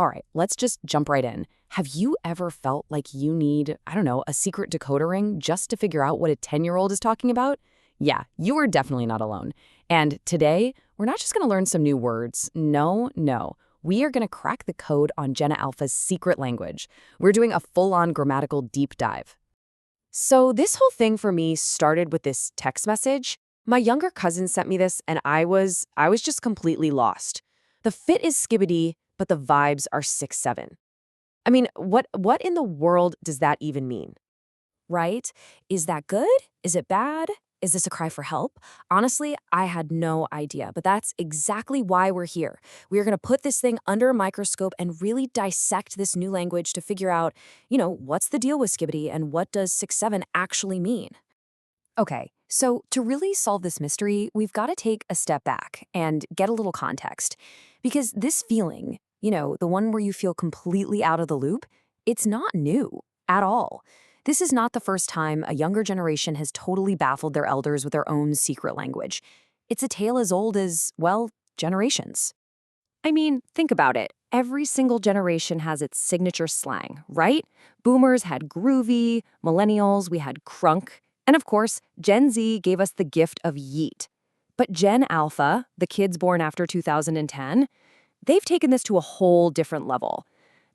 All right, let's just jump right in. Have you ever felt like you need, I don't know, a secret decoder ring just to figure out what a 10-year-old is talking about? Yeah, you are definitely not alone. And today, we're not just going to learn some new words. No. We are going to crack the code on Jenna Alpha's secret language. We're doing a full-on grammatical deep dive. So this whole thing for me started with this text message. My younger cousin sent me this, and I was just completely lost. The fit is skibbity, but the vibes are 6'7". I mean, what in the world does that even mean? Right? Is that good? Is it bad? Is this a cry for help? Honestly, I had no idea, but that's exactly why we're here. We're going to put this thing under a microscope and really dissect this new language to figure out, what's the deal with skibbity and what does 6'7" actually mean? Okay, so to really solve this mystery, we've got to take a step back and get a little context. Because this feeling, the one where you feel completely out of the loop, it's not new at all. This is not the first time a younger generation has totally baffled their elders with their own secret language. It's a tale as old as, well, generations. I mean, think about it. Every single generation has its signature slang, right? Boomers had groovy, millennials, we had crunk, and of course, Gen Z gave us the gift of yeet. But Gen Alpha, the kids born after 2010, they've taken this to a whole different level.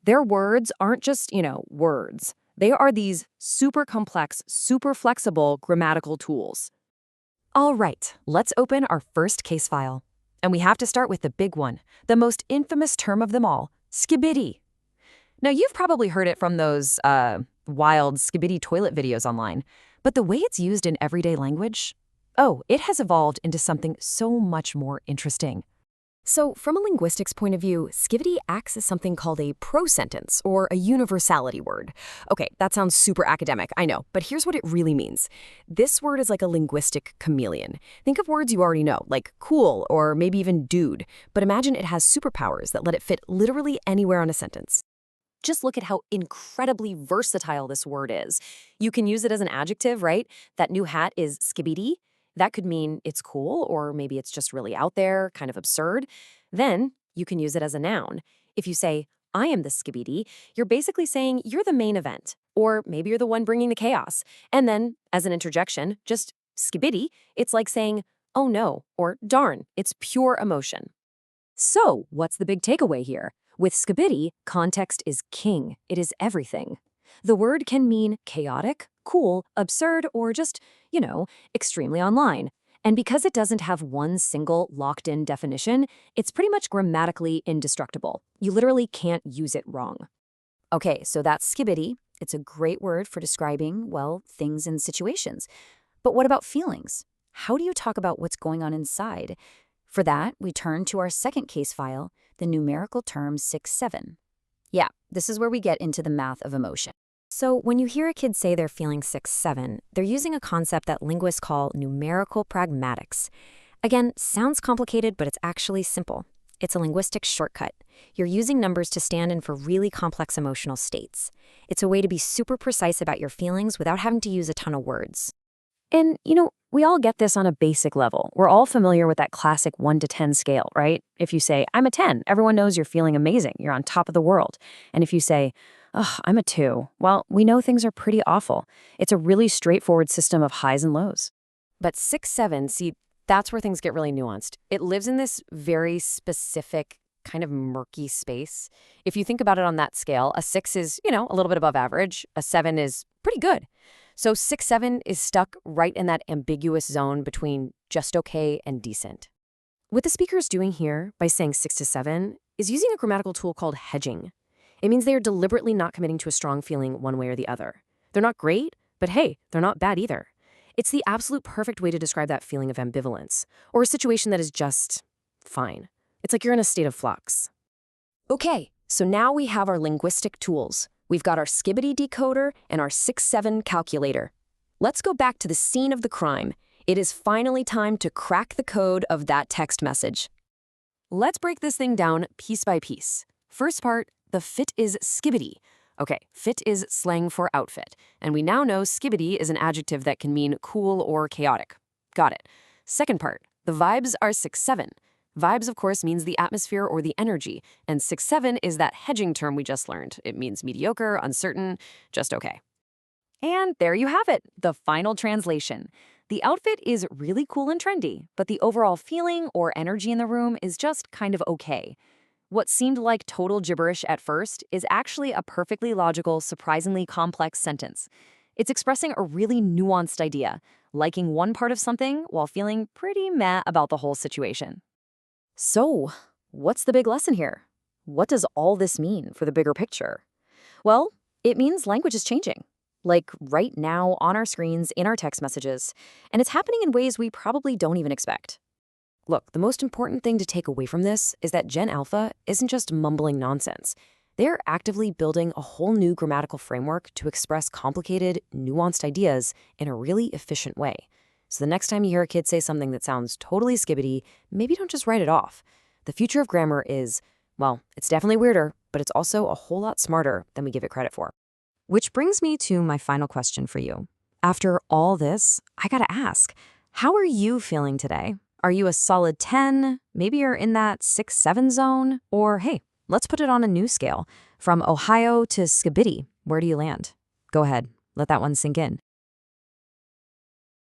Their words aren't just, words. They are these super complex, super flexible grammatical tools. All right, let's open our first case file. And we have to start with the big one, the most infamous term of them all, skibbity. Now, you've probably heard it from those wild skibbity toilet videos online, but the way it's used in everyday language, it has evolved into something so much more interesting. So, from a linguistics point of view, skibbity acts as something called a prosentence, or a universality word. Okay, that sounds super academic, I know, but here's what it really means. This word is like a linguistic chameleon. Think of words you already know, like cool or maybe even dude, but imagine it has superpowers that let it fit literally anywhere on a sentence. Just look at how incredibly versatile this word is. You can use it as an adjective, right? That new hat is skibbity. That could mean it's cool, or maybe it's just really out there, kind of absurd. Then you can use it as a noun. If you say, I am the skibbity, you're basically saying you're the main event, or maybe you're the one bringing the chaos. And then, as an interjection, just skibbity, it's like saying, oh no, or darn, it's pure emotion. So, what's the big takeaway here? With skibbity, context is king. It is everything. The word can mean chaotic, cool, absurd, or just, extremely online. And because it doesn't have one single locked-in definition, it's pretty much grammatically indestructible. You literally can't use it wrong. Okay, so that's skibbity. It's a great word for describing, well, things and situations. But what about feelings? How do you talk about what's going on inside? For that, we turn to our second case file, the numerical term 6'7". Yeah, this is where we get into the math of emotion. So when you hear a kid say they're feeling 6'7", they're using a concept that linguists call numerical pragmatics. Again, sounds complicated, but it's actually simple. It's a linguistic shortcut. You're using numbers to stand in for really complex emotional states. It's a way to be super precise about your feelings without having to use a ton of words. And, we all get this on a basic level. We're all familiar with that classic 1 to 10 scale, right? If you say, I'm a 10, everyone knows you're feeling amazing. You're on top of the world. And if you say, I'm a 2, well, we know things are pretty awful. It's a really straightforward system of highs and lows. But 6'7", see, that's where things get really nuanced. It lives in this very specific kind of murky space. If you think about it on that scale, a 6 is, a little bit above average. A 7 is pretty good. So 6'7" is stuck right in that ambiguous zone between just okay and decent. What the speaker is doing here by saying 6 to 7 is using a grammatical tool called hedging. It means they are deliberately not committing to a strong feeling one way or the other. They're not great, but hey, they're not bad either. It's the absolute perfect way to describe that feeling of ambivalence, or a situation that is just fine. It's like you're in a state of flux. Okay, so now we have our linguistic tools. We've got our skibbity decoder and our 6'7" calculator. Let's go back to the scene of the crime. It is finally time to crack the code of that text message. Let's break this thing down piece by piece. First part, the fit is skibbity. Okay, fit is slang for outfit, and we now know skibbity is an adjective that can mean cool or chaotic. Got it. Second part, the vibes are 6'7". Vibes, of course, means the atmosphere or the energy, and 6-7 is that hedging term we just learned. It means mediocre, uncertain, just okay. And there you have it, the final translation. The outfit is really cool and trendy, but the overall feeling or energy in the room is just kind of okay. What seemed like total gibberish at first is actually a perfectly logical, surprisingly complex sentence. It's expressing a really nuanced idea, liking one part of something while feeling pretty meh about the whole situation. So, what's the big lesson here? What does all this mean for the bigger picture? Well, it means language is changing. Like right now on our screens, in our text messages, and it's happening in ways we probably don't even expect. Look, the most important thing to take away from this is that Gen Alpha isn't just mumbling nonsense. They're actively building a whole new grammatical framework to express complicated, nuanced ideas in a really efficient way. So the next time you hear a kid say something that sounds totally skibbity, maybe don't just write it off. The future of grammar is, well, it's definitely weirder, but it's also a whole lot smarter than we give it credit for. Which brings me to my final question for you. After all this, I gotta ask, how are you feeling today? Are you a solid 10? Maybe you're in that 6-7 zone? Or hey, let's put it on a new scale. From Ohio to Skibidi, where do you land? Go ahead, let that one sink in.